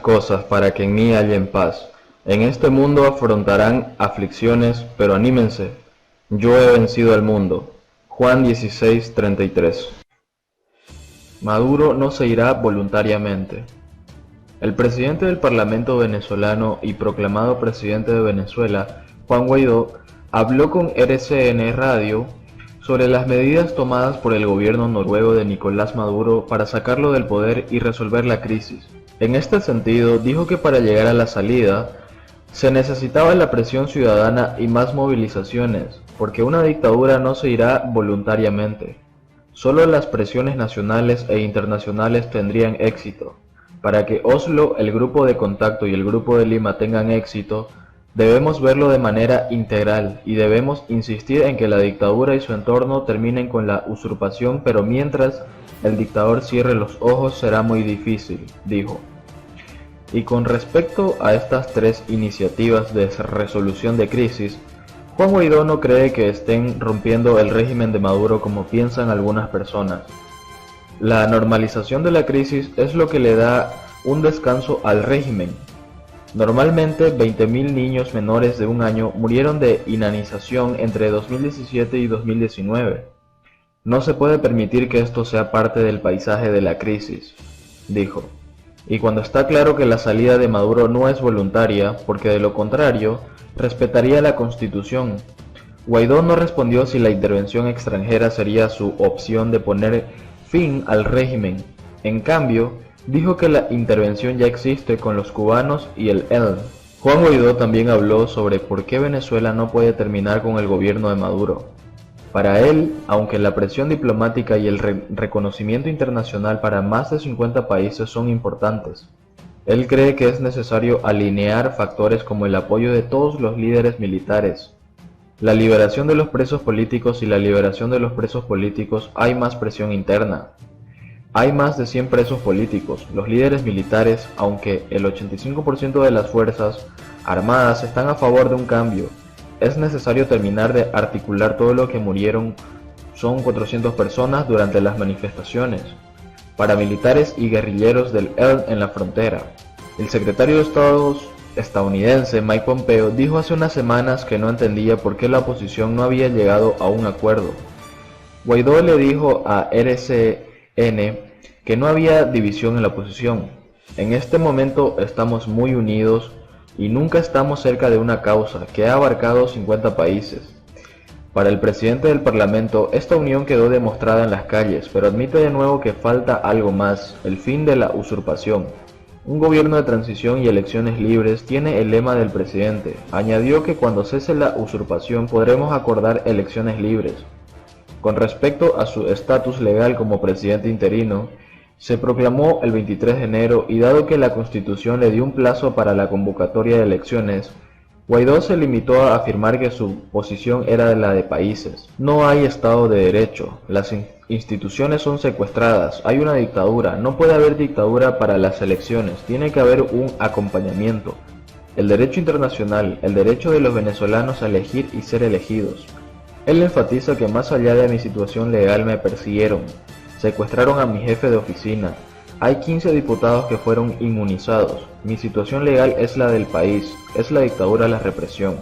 cosas para que en mí hallen paz. En este mundo afrontarán aflicciones, pero anímense, yo he vencido al mundo. Juan 16:33. Maduro no se irá voluntariamente. El presidente del Parlamento venezolano y proclamado presidente de Venezuela, Juan Guaidó, habló con RCN Radio sobre las medidas tomadas por el gobierno noruego de Nicolás Maduro para sacarlo del poder y resolver la crisis. En este sentido, dijo que para llegar a la salida, se necesitaba la presión ciudadana y más movilizaciones, porque una dictadura no se irá voluntariamente. Solo las presiones nacionales e internacionales tendrían éxito. Para que Oslo, el Grupo de Contacto y el Grupo de Lima tengan éxito, debemos verlo de manera integral y debemos insistir en que la dictadura y su entorno terminen con la usurpación, pero mientras el dictador cierre los ojos será muy difícil, dijo. Y con respecto a estas tres iniciativas de resolución de crisis, Juan Guaidó no cree que estén rompiendo el régimen de Maduro como piensan algunas personas. La normalización de la crisis es lo que le da un descanso al régimen. Normalmente 20.000 niños menores de un año murieron de inanización entre 2017 y 2019. No se puede permitir que esto sea parte del paisaje de la crisis, dijo. Y cuando está claro que la salida de Maduro no es voluntaria, porque de lo contrario, respetaría la Constitución. Guaidó no respondió si la intervención extranjera sería su opción de poner fin al régimen. En cambio, dijo que la intervención ya existe con los cubanos y el ELN. Juan Guaidó también habló sobre por qué Venezuela no puede terminar con el gobierno de Maduro. Para él, aunque la presión diplomática y el reconocimiento internacional para más de 50 países son importantes, él cree que es necesario alinear factores como el apoyo de todos los líderes militares, la liberación de los presos políticos y la liberación de los presos políticos. Hay más presión interna. Hay más de 100 presos políticos. Los líderes militares, aunque el 85% de las fuerzas armadas están a favor de un cambio, es necesario terminar de articular todo lo que murieron. Son 400 personas durante las manifestaciones, paramilitares y guerrilleros del ELN en la frontera. El secretario de Estado estadounidense Mike Pompeo dijo hace unas semanas que no entendía por qué la oposición no había llegado a un acuerdo. Guaidó le dijo a RCN que no había división en la oposición. En este momento estamos muy unidos y nunca estamos cerca de una causa que ha abarcado 50 países. Para el presidente del Parlamento, esta unión quedó demostrada en las calles, pero admite de nuevo que falta algo más: el fin de la usurpación. Un gobierno de transición y elecciones libres tiene el lema del presidente. Añadió que cuando cese la usurpación podremos acordar elecciones libres. Con respecto a su estatus legal como presidente interino, se proclamó el 23 de enero y dado que la Constitución le dio un plazo para la convocatoria de elecciones, Guaidó se limitó a afirmar que su posición era la de países. No hay Estado de Derecho, las instituciones son secuestradas, hay una dictadura, no puede haber dictadura para las elecciones, tiene que haber un acompañamiento. El derecho internacional, el derecho de los venezolanos a elegir y ser elegidos. Él enfatiza que más allá de mi situación legal me persiguieron, secuestraron a mi jefe de oficina, hay 15 diputados que fueron inmunizados, mi situación legal es la del país, es la dictadura, la represión.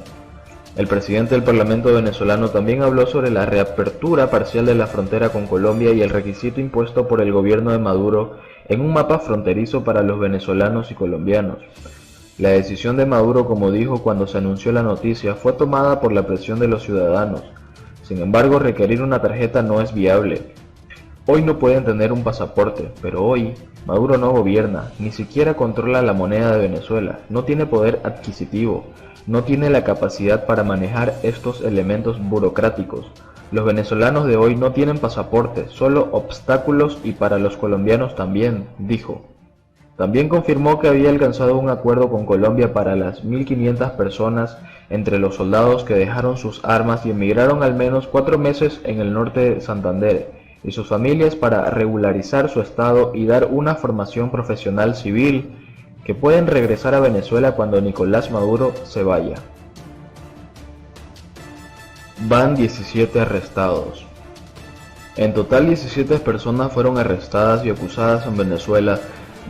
El presidente del Parlamento venezolano también habló sobre la reapertura parcial de la frontera con Colombia y el requisito impuesto por el gobierno de Maduro en un mapa fronterizo para los venezolanos y colombianos. La decisión de Maduro, como dijo cuando se anunció la noticia, fue tomada por la presión de los ciudadanos. Sin embargo, requerir una tarjeta no es viable. Hoy no pueden tener un pasaporte, pero hoy Maduro no gobierna, ni siquiera controla la moneda de Venezuela, no tiene poder adquisitivo, no tiene la capacidad para manejar estos elementos burocráticos. Los venezolanos de hoy no tienen pasaporte, solo obstáculos, y para los colombianos también, dijo. También confirmó que había alcanzado un acuerdo con Colombia para las 1.500 personas entre los soldados que dejaron sus armas y emigraron al menos 4 meses en el norte de Santander, y sus familias para regularizar su estado y dar una formación profesional civil que pueden regresar a Venezuela cuando Nicolás Maduro se vaya. Van 17 arrestados. En total 17 personas fueron arrestadas y acusadas en Venezuela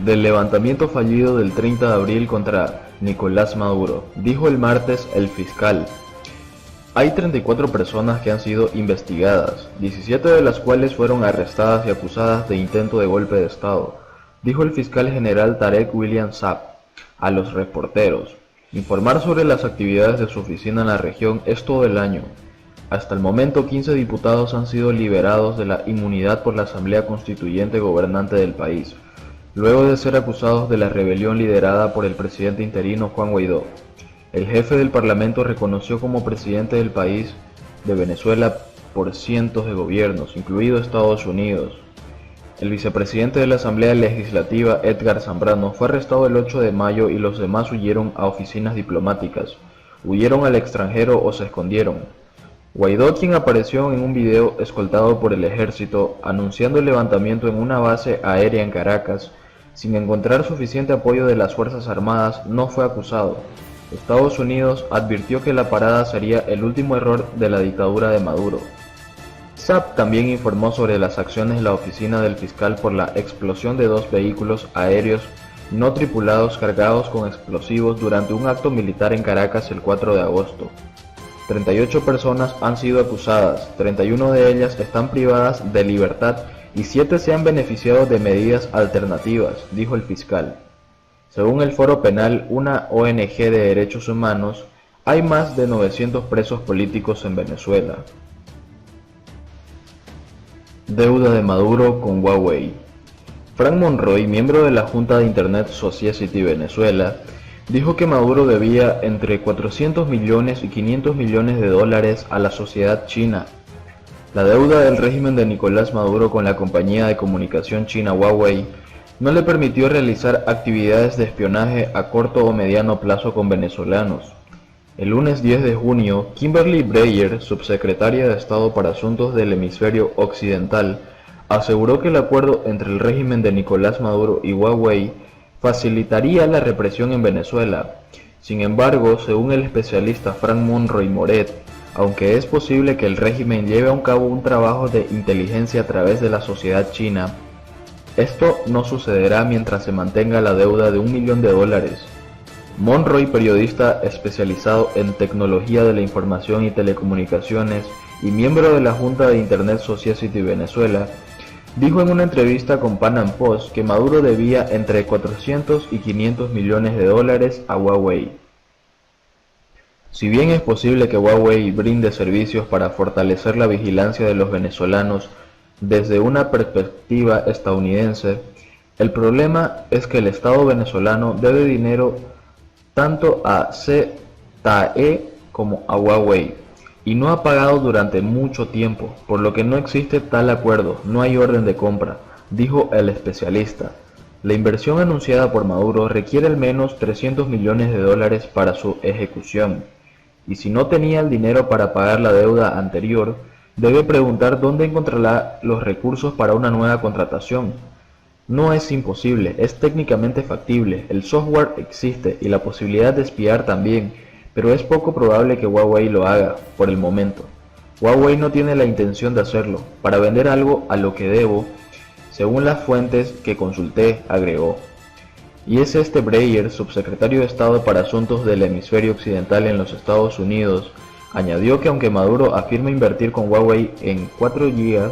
del levantamiento fallido del 30 de abril contra Nicolás Maduro, dijo el martes el fiscal. Hay 34 personas que han sido investigadas, 17 de las cuales fueron arrestadas y acusadas de intento de golpe de Estado, dijo el fiscal general Tarek William Saab a los reporteros. Informar sobre las actividades de su oficina en la región es todo el año. Hasta el momento 15 diputados han sido liberados de la inmunidad por la Asamblea Constituyente Gobernante del país, luego de ser acusados de la rebelión liderada por el presidente interino Juan Guaidó. El jefe del Parlamento reconoció como presidente del país de Venezuela por cientos de gobiernos, incluido Estados Unidos. El vicepresidente de la Asamblea Legislativa, Edgar Zambrano, fue arrestado el 8 de mayo y los demás huyeron a oficinas diplomáticas, huyeron al extranjero o se escondieron. Guaidó, quien apareció en un video escoltado por el ejército anunciando el levantamiento en una base aérea en Caracas, sin encontrar suficiente apoyo de las Fuerzas Armadas, no fue acusado. Estados Unidos advirtió que la parada sería el último error de la dictadura de Maduro. Saab también informó sobre las acciones de la oficina del fiscal por la explosión de 2 vehículos aéreos no tripulados cargados con explosivos durante un acto militar en Caracas el 4 de agosto. 38 personas han sido acusadas, 31 de ellas están privadas de libertad y 7 se han beneficiado de medidas alternativas, dijo el fiscal. Según el Foro Penal, una ONG de derechos humanos, hay más de 900 presos políticos en Venezuela. Deuda de Maduro con Huawei. Frank Monroy, miembro de la Junta de Internet Society Venezuela, dijo que Maduro debía entre 400 millones y 500 millones de dólares a la sociedad china. La deuda del régimen de Nicolás Maduro con la compañía de comunicación china Huawei no le permitió realizar actividades de espionaje a corto o mediano plazo con venezolanos. El lunes 10 de junio, Kimberly Breyer, subsecretaria de Estado para Asuntos del Hemisferio Occidental, aseguró que el acuerdo entre el régimen de Nicolás Maduro y Huawei facilitaría la represión en Venezuela. Sin embargo, según el especialista Frank Monroy Moret, aunque es posible que el régimen lleve a cabo un trabajo de inteligencia a través de la sociedad china, esto no sucederá mientras se mantenga la deuda de $1 millón. Monroy, periodista especializado en tecnología de la información y telecomunicaciones y miembro de la Junta de Internet Society Venezuela, dijo en una entrevista con Pan Am Post que Maduro debía entre 400 y 500 millones de dólares a Huawei. Si bien es posible que Huawei brinde servicios para fortalecer la vigilancia de los venezolanos desde una perspectiva estadounidense, el problema es que el Estado venezolano debe dinero tanto a ZTE como a Huawei, y no ha pagado durante mucho tiempo, por lo que no existe tal acuerdo, no hay orden de compra, dijo el especialista. La inversión anunciada por Maduro requiere al menos 300 millones de dólares para su ejecución, y si no tenía el dinero para pagar la deuda anterior, debe preguntar dónde encontrará los recursos para una nueva contratación. No es imposible, es técnicamente factible, el software existe y la posibilidad de espiar también, pero es poco probable que Huawei lo haga, por el momento. Huawei no tiene la intención de hacerlo, para vender algo a lo que debo, según las fuentes que consulté, agregó. Y es este Breyer, subsecretario de Estado para Asuntos del Hemisferio Occidental en los Estados Unidos, añadió que aunque Maduro afirma invertir con Huawei en 4G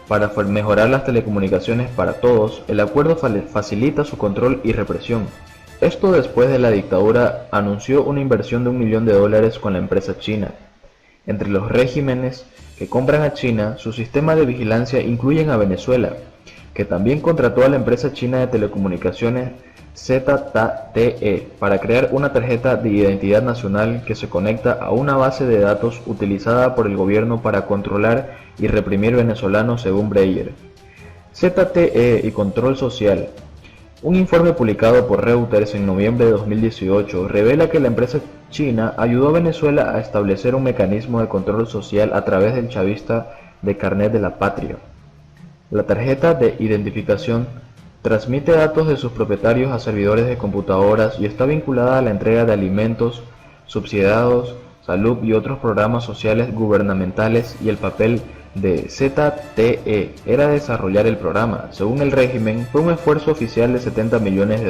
para mejorar las telecomunicaciones para todos, el acuerdo facilita su control y represión. Esto después de la dictadura anunció una inversión de $1 millón con la empresa china. Entre los regímenes que compran a China, su sistema de vigilancia incluyen a Venezuela, que también contrató a la empresa china de telecomunicaciones ZTE para crear una tarjeta de identidad nacional que se conecta a una base de datos utilizada por el gobierno para controlar y reprimir venezolanos, según Breyer. ZTE y Control Social. Un informe publicado por Reuters en noviembre de 2018 revela que la empresa china ayudó a Venezuela a establecer un mecanismo de control social a través del chavista de Carnet de la Patria. La tarjeta de identificación transmite datos de sus propietarios a servidores de computadoras y está vinculada a la entrega de alimentos subsidiados, salud y otros programas sociales gubernamentales y el papel de ZTE era desarrollar el programa. Según el régimen, fue un esfuerzo oficial de $70 millones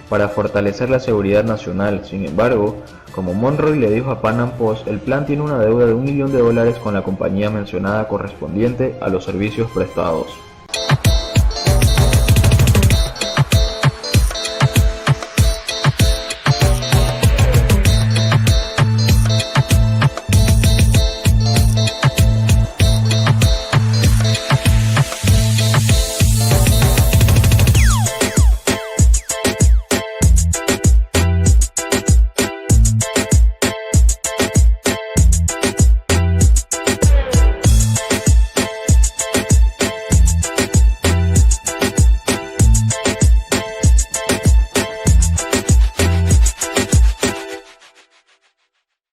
para fortalecer la seguridad nacional. Sin embargo, como Monroy le dijo a Pan Am Post, el plan tiene una deuda de $1 millón con la compañía mencionada correspondiente a los servicios prestados.